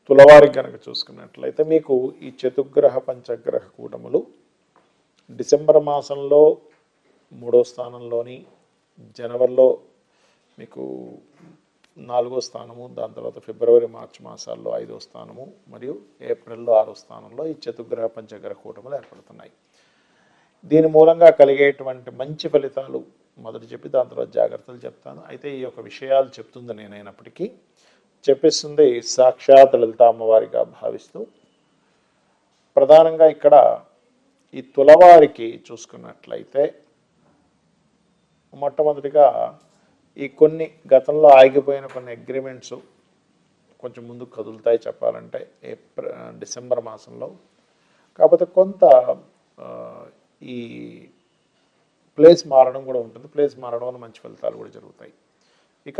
తులవారికి కనుక చూసుకున్నట్లయితే మీకు ఈ చతుర్గ్రహ పంచగ్రహ కూటములు డిసెంబర్ మాసంలో 3వ స్థానంలోని, జనవరిలో మీకు 4వ స్థానము, దాని తర్వాత ఫిబ్రవరి మార్చి మాసాల్లో 5వ స్థానము మరియు ఏప్రిల్లో 6వ స్థానంలో ఈ చతుర్గ్రహ పంచగ్రహ కూటములు ఏర్పడుతున్నాయి. దీని మూలంగా కలిగేటువంటి మంచి ఫలితాలు మొదటి చెప్పి దాని తర్వాత జాగ్రత్తలు చెప్తాను. అయితే ఈ యొక్క విషయాలు చెప్తుంది నేనైనప్పటికీ చెప్పిస్తుంది సాక్షాత్ లలిత అమ్మవారిగా భావిస్తూ, ప్రధానంగా ఇక్కడ ఈ తులవారికి చూసుకున్నట్లయితే మొట్టమొదటిగా ఈ కొన్ని గతంలో ఆగిపోయిన కొన్ని అగ్రిమెంట్స్ కొంచెం ముందుకు కదులుతాయి చెప్పాలంటే డిసెంబర్ మాసంలో. కాకపోతే కొంత ఈ ప్లేస్ మారడం కూడా ఉంటుంది. ప్లేస్ మారడం వల్ల మంచి ఫలితాలు కూడా జరుగుతాయి. ఇక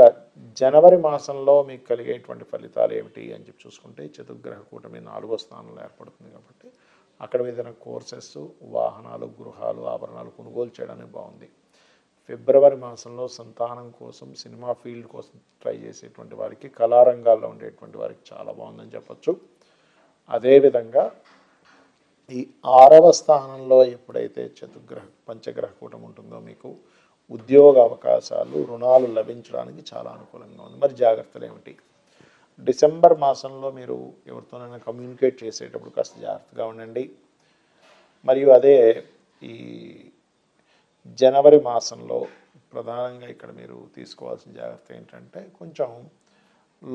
జనవరి మాసంలో మీకు కలిగేటువంటి ఫలితాలు ఏమిటి అని చెప్పి చూసుకుంటే చతుర్గ్రహ కూటమి 4వ స్థానంలో ఏర్పడుతుంది కాబట్టి అక్కడ ఏదైనా కోర్సెస్, వాహనాలు, గృహాలు, ఆభరణాలు కొనుగోలు చేయడానికి బాగుంది. ఫిబ్రవరి మాసంలో సంతానం కోసం, సినిమా ఫీల్డ్ కోసం ట్రై చేసేటువంటి వారికి, కళారంగాల్లో ఉండేటువంటి వారికి చాలా బాగుందని చెప్పచ్చు. అదేవిధంగా ఈ 6వ స్థానంలో ఎప్పుడైతే చతుర్గ్రహ పంచగ్రహ కూటమి ఉంటుందో మీకు ఉద్యోగ అవకాశాలు, రుణాలు లభించడానికి చాలా అనుకూలంగా ఉంది. మరి జాగ్రత్తలు ఏమిటి? డిసెంబర్ మాసంలో మీరు ఎవరితోనైనా కమ్యూనికేట్ చేసేటప్పుడు కాస్త జాగ్రత్తగా ఉండండి. మరియు అదే ఈ జనవరి మాసంలో ప్రధానంగా ఇక్కడ మీరు తీసుకోవాల్సిన జాగ్రత్త ఏంటంటే కొంచెం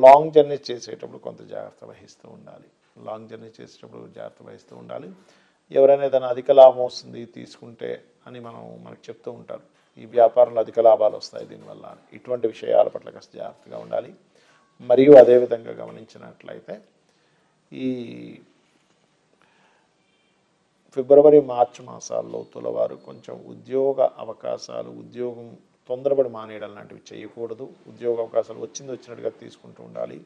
లాంగ్ జర్నీ చేసేటప్పుడు కొంత జాగ్రత్త వహిస్తూ ఉండాలి. లాంగ్ జర్నీ చేసేటప్పుడు జాగ్రత్త వహిస్తూ ఉండాలి. ఎవరైనా ఏదైనా అధిక లాభం వస్తుంది తీసుకుంటే అని మనకు చెప్తూ ఉంటారు. ఈ వ్యాపారంలో అధిక లాభాలు వస్తాయి దీనివల్ల. ఇటువంటి విషయాల పట్ల కాస్త జాగ్రత్తగా ఉండాలి. మరియు అదేవిధంగా గమనించినట్లయితే ఈ ఫిబ్రవరి మార్చి మాసాల్లో తులవారు కొంచెం ఉద్యోగ అవకాశాలు, ఉద్యోగం తొందరపడి మానేయడం లాంటివి చేయకూడదు. ఉద్యోగ అవకాశాలు వచ్చినట్టుగా తీసుకుంటూ ఉండాలి.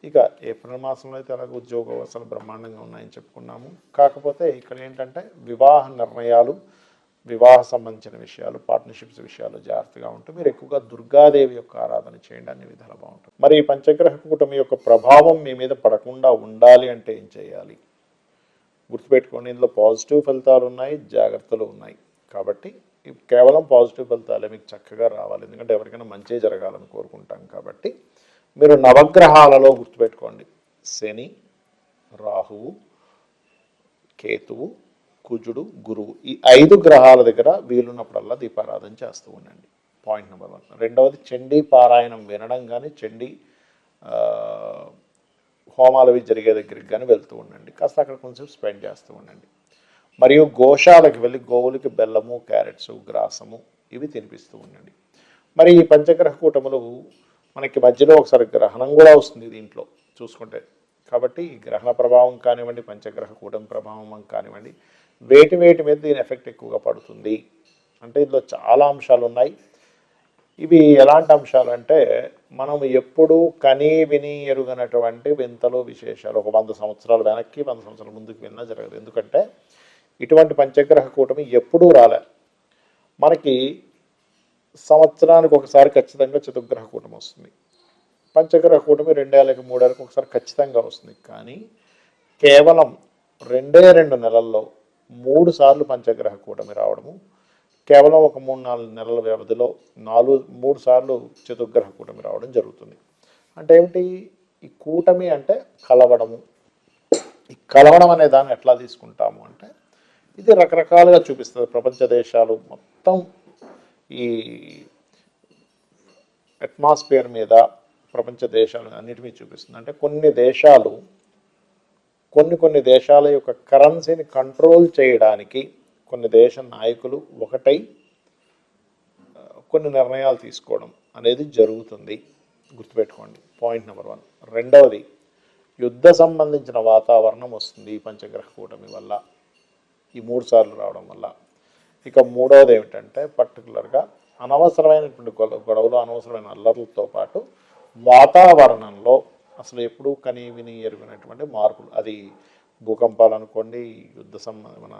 ఇక ఏప్రిల్ మాసంలో అయితే అలాగే ఉద్యోగ అవకాశాలు బ్రహ్మాండంగా ఉన్నాయని చెప్పుకున్నాము. కాకపోతే ఇక్కడ ఏంటంటే వివాహ నిర్ణయాలు, వివాహ సంబంధించిన విషయాలు, పార్ట్నర్షిప్స్ విషయాలు జాగ్రత్తగా ఉంటూ మీరు ఎక్కువగా దుర్గాదేవి యొక్క ఆరాధన చేయండి. అన్ని విధాలు బాగుంటుంది. మరి ఈ పంచగ్రహ కూటమి యొక్క ప్రభావం మీ మీద పడకుండా ఉండాలి అంటే ఏం చేయాలి? గుర్తుపెట్టుకోండి, ఇందులో పాజిటివ్ ఫలితాలు ఉన్నాయి, జాగ్రత్తలు ఉన్నాయి. కాబట్టి కేవలం పాజిటివ్ ఫలితాలే మీకు చక్కగా రావాలి. ఎందుకంటే ఎవరికైనా మంచి జరగాలని కోరుకుంటాం. కాబట్టి మీరు నవగ్రహాలలో గుర్తుపెట్టుకోండి, శని, రాహువు, కేతువు, కుజుడు, గురువు, ఈ 5 గ్రహాల దగ్గర వీలున్నప్పుడల్లా దీపారాధన చేస్తూ ఉండండి. Point number 1. రెండవది చండీ పారాయణం వినడం కానీ, చండీ హోమాలు అవి జరిగే దగ్గరికి కానీ వెళ్తూ ఉండండి. కాస్త అక్కడ కొంచెం స్పెండ్ చేస్తూ ఉండండి. మరియు గోశాలకు వెళ్ళి గోవులకి బెల్లము, క్యారెట్స్, గ్రాసము ఇవి తినిపిస్తూ ఉండండి. మరి ఈ పంచగ్రహ కూటములు మనకి మధ్యలో ఒకసారి గ్రహణం కూడా వస్తుంది దీంట్లో చూసుకుంటే. కాబట్టి ఈ గ్రహణ ప్రభావం కానివ్వండి, పంచగ్రహ కూటమి ప్రభావం కానివ్వండి, వేటి మీద దీని ఎఫెక్ట్ ఎక్కువగా పడుతుంది అంటే ఇందులో చాలా అంశాలు ఉన్నాయి. ఇవి ఎలాంటి అంశాలు అంటే మనం ఎప్పుడూ కనీ విని ఎరుగనటువంటి వింతలు, విశేషాలు ఒక 100 సంవత్సరాలు వెనక్కి, 100 సంవత్సరాల ముందుకు విన్నా జరగదు. ఎందుకంటే ఇటువంటి పంచగ్రహ కూటమి ఎప్పుడూ రాలే. మనకి సంవత్సరానికి ఒకసారి ఖచ్చితంగా చతుర్గ్రహ కూటమి వస్తుంది. పంచగ్రహ కూటమి 2 ఏళ్ళకి 3 ఏళ్ళకి ఒకసారి ఖచ్చితంగా వస్తుంది. కానీ కేవలం 2 నెలల్లో 3 సార్లు పంచగ్రహ కూటమి రావడము, కేవలం ఒక 3-4 నెలల వ్యవధిలో 3 సార్లు చతుర్గ్రహ కూటమి రావడం జరుగుతుంది. అంటే ఏమిటి? ఈ కూటమి అంటే కలవడము. ఈ కలవడం అనే దాన్ని ఎట్లా తీసుకుంటాము అంటే ఇది రకరకాలుగా చూపిస్తుంది. ప్రపంచ దేశాలు మొత్తం ఈ అట్మాస్ఫియర్ మీద ప్రపంచ దేశాలు అన్నిటి మీద చూపిస్తుంది. అంటే కొన్ని దేశాల యొక్క కరెన్సీని కంట్రోల్ చేయడానికి కొన్ని దేశ నాయకులు ఒకటై కొన్ని నిర్ణయాలు తీసుకోవడం అనేది జరుగుతుంది. గుర్తుపెట్టుకోండి, పాయింట్ నెంబర్ 1. రెండవది, యుద్ధ సంబంధించిన వాతావరణం వస్తుంది ఈ పంచగ్రహ కూటమి వల్ల, ఈ 3 సార్లు రావడం వల్ల. ఇక మూడవది ఏమిటంటే పర్టికులర్గా అనవసరమైనటువంటి గొడవలు, అనవసరమైన అల్లర్లతో పాటు వాతావరణంలో అసలు ఎప్పుడూ కనీ విని ఎరుగినటువంటి మార్పులు, అది భూకంపాలు అనుకోండి, మన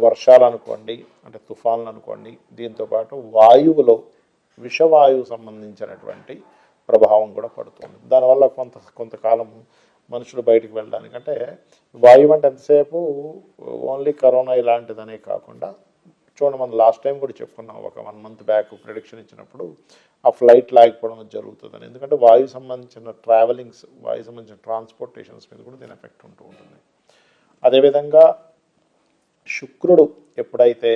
వర్షాలు అనుకోండి, అంటే తుఫాన్లు అనుకోండి, దీంతోపాటు వాయువులో విషవాయువు సంబంధించినటువంటి ప్రభావం కూడా పడుతుంది. దానివల్ల కొంతకాలం మనుషులు బయటికి వెళ్ళడానికి, అంటే వాయువు అంటే ఎంతసేపు ఓన్లీ కరోనా ఇలాంటిదనే కాకుండా చూడండి, మనం లాస్ట్ టైం కూడా చెప్పుకున్నాం, ఒక 1 మంత్ బ్యాక్ ప్రిడిక్షన్ ఇచ్చినప్పుడు ఆ ఫ్లైట్ లాగిపోవడం జరుగుతుందని. ఎందుకంటే వాయువు సంబంధించిన ట్రావెలింగ్స్, వాయువు సంబంధించిన ట్రాన్స్పోర్టేషన్స్ మీద కూడా దీని ఎఫెక్ట్ ఉంటూ ఉంటుంది. అదేవిధంగా శుక్రుడు ఎప్పుడైతే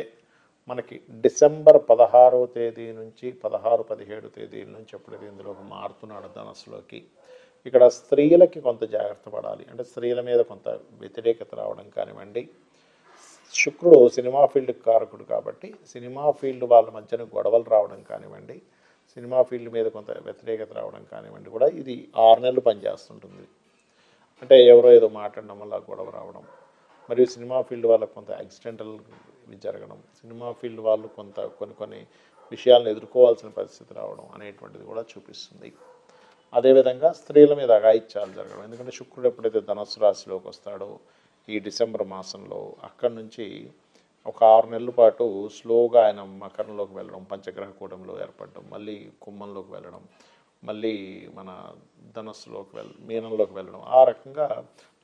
మనకి డిసెంబర్ 16వ తేదీ నుంచి 16-17 తేదీల నుంచి ఎప్పుడైతే ఇందులోకి మారుతున్నాడు ధనస్సులోకి, ఇక్కడ స్త్రీలకి కొంత జాగ్రత్త పడాలి. అంటే స్త్రీల మీద కొంత వ్యతిరేకత రావడం కానివ్వండి. శుక్రుడు సినిమా ఫీల్డ్కి కారకుడు కాబట్టి సినిమా ఫీల్డ్ వాళ్ళ మధ్యన గొడవలు రావడం కానివ్వండి, సినిమా ఫీల్డ్ మీద కొంత వ్యతిరేకత రావడం కానివ్వండి కూడా ఇది 6 నెలలు పనిచేస్తుంటుంది. అంటే ఎవరో ఏదో మాట్లాడడం వల్ల గొడవ రావడం, మరియు సినిమా ఫీల్డ్ వాళ్ళకు కొంత యాక్సిడెంటల్ జరగడం, సినిమా ఫీల్డ్ వాళ్ళు కొన్ని విషయాలను ఎదుర్కోవాల్సిన పరిస్థితి రావడం అనేటువంటిది కూడా చూపిస్తుంది. అదేవిధంగా స్త్రీల మీద అఘాయిత్యాలు జరగడం, ఎందుకంటే శుక్రుడు ఎప్పుడైతే ధనుస్సు రాశిలోకి వస్తాడో ఈ డిసెంబర్ మాసంలో, అక్కడి నుంచి ఒక 6 నెలల పాటు స్లోగా ఆయన మకరంలోకి వెళ్ళడం, పంచగ్రహ కూటంలో ఏర్పడడం, మళ్ళీ కుంభంలోకి వెళ్ళడం, మళ్ళీ మన ధనస్సులోకి మీనంలోకి వెళ్ళడం, ఆ రకంగా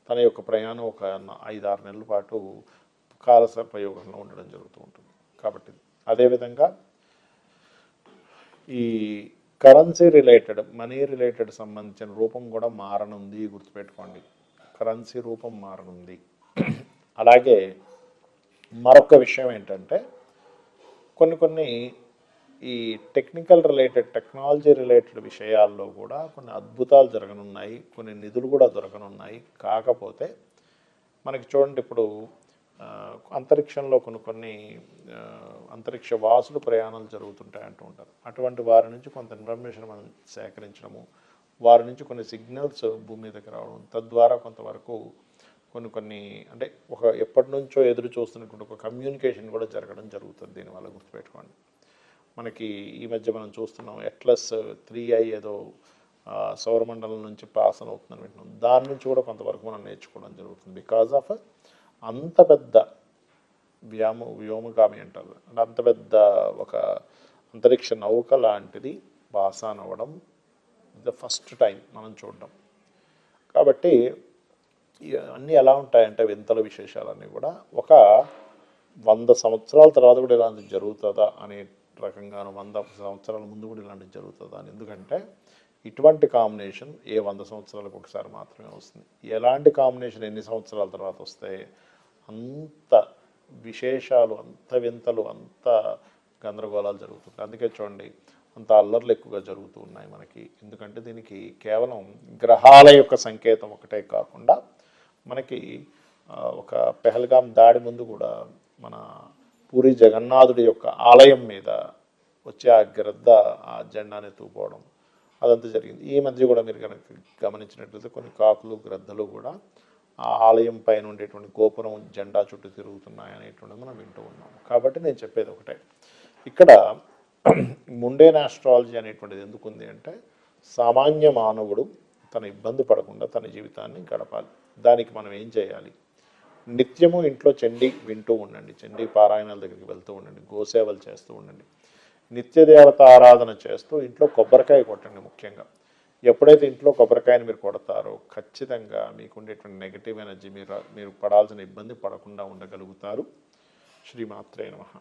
తన యొక్క ప్రయాణం ఒక 5-6 నెలల పాటు కాలసర్పయోగంలో ఉండడం జరుగుతూ ఉంటుంది. కాబట్టి అదేవిధంగా ఈ కరెన్సీ రిలేటెడ్, మనీ రిలేటెడ్ సంబంధించిన రూపం కూడా మారనుంది, గుర్తుపెట్టుకోండి. కరెన్సీ రూపం మారనుంది. అలాగే మరొక విషయం ఏంటంటే కొన్ని ఈ టెక్నికల్ రిలేటెడ్, టెక్నాలజీ రిలేటెడ్ విషయాల్లో కూడా కొన్ని అద్భుతాలు జరగనున్నాయి, కొన్ని నిధులు కూడా దొరకనున్నాయి. కాకపోతే మనకి చూడండి, ఇప్పుడు అంతరిక్షంలో కొన్ని అంతరిక్ష వాసులు ప్రయాణాలు జరుగుతుంటాయి అంటూ ఉంటారు. అటువంటి వారి నుంచి కొంత ఇన్ఫర్మేషన్ మనం సేకరించడము, వారి నుంచి కొన్ని సిగ్నల్స్ భూమి మీదకి రావడం, తద్వారా కొంతవరకు కొన్ని అంటే ఎప్పటి నుంచో ఎదురు చూస్తున్నటువంటి ఒక కమ్యూనికేషన్ కూడా జరగడం జరుగుతుంది. దీనివల్ల గుర్తుపెట్టుకోండి, మనకి ఈ మధ్య మనం చూస్తున్నాం అట్లస్ 3i ఏదో సౌరమండలం నుంచి పాస్ అవుతుందని వింటున్నాం. దాని నుంచి కూడా కొంతవరకు మనం నేర్చుకోవడం జరుగుతుంది. బికాజ్ ఆఫ్ అంత పెద్ద వ్యోమగామి అంటారు, అంటే అంత పెద్ద ఒక అంతరిక్ష నౌక లాంటిది పాస్ అవ్వడం ద ఫస్ట్ టైం మనం చూడడం. కాబట్టి అన్నీ ఎలా ఉంటాయంటే వింతల విశేషాలన్నీ కూడా ఒక 100 సంవత్సరాల తర్వాత కూడా ఇలాంటిది జరుగుతుందా అనే రకంగాను, 100 సంవత్సరాల ముందు కూడా ఇలాంటివి జరుగుతుందా అని. ఎందుకంటే ఇటువంటి కాంబినేషన్ 100 సంవత్సరాలకు ఒకసారి మాత్రమే వస్తుంది. ఎలాంటి కాంబినేషన్ ఎన్ని సంవత్సరాల తర్వాత వస్తాయి, అంత విశేషాలు, అంత వింతలు, అంత గందరగోళాలు జరుగుతుంది. అందుకే చూడండి, అంత అల్లర్లు ఎక్కువగా జరుగుతూ ఉన్నాయి మనకి. ఎందుకంటే దీనికి కేవలం గ్రహాల యొక్క సంకేతం ఒకటే కాకుండా మనకి ఒక పెహల్గాం దాడి ముందు కూడా మన పూరి జగన్నాథుడి యొక్క ఆలయం మీద వచ్చి ఆ గ్రద్ద ఆ జెండాని ఎత్తుకుపోవడం అదంతా జరిగింది. ఈ మధ్య కూడా మీరు కనుక గమనించినట్లయితే కొన్ని కాకులు, గ్రద్దలు కూడా ఆ ఆలయం పైన ఉండేటువంటి గోపురం జెండా చుట్టూ తిరుగుతున్నాయి అనేటువంటిది మనం వింటూ ఉన్నాం. కాబట్టి నేను చెప్పేది ఒకటే, ఇక్కడ ముండేన్ ఆస్ట్రాలజీ అనేటువంటిది ఎందుకు ఉంది అంటే సామాన్య మానవుడు తన ఇబ్బంది పడకుండా తన జీవితాన్ని గడపాలి. దానికి మనం ఏం చేయాలి, నిత్యము ఇంట్లో చండీ వింటూ ఉండండి, చండీ పారాయణాల దగ్గరికి వెళ్తూ ఉండండి, గోసేవలు చేస్తూ ఉండండి, నిత్య దేవత ఆరాధన చేస్తూ ఇంట్లో కొబ్బరికాయ కొట్టండి. ముఖ్యంగా ఎప్పుడైతే ఇంట్లో కొబ్బరికాయని మీరు కొడతారో ఖచ్చితంగా మీకు ఉండేటువంటి నెగిటివ్ ఎనర్జీ, మీరు పడాల్సిన ఇబ్బంది పడకుండా ఉండగలుగుతారు. శ్రీమాత్రే నమః.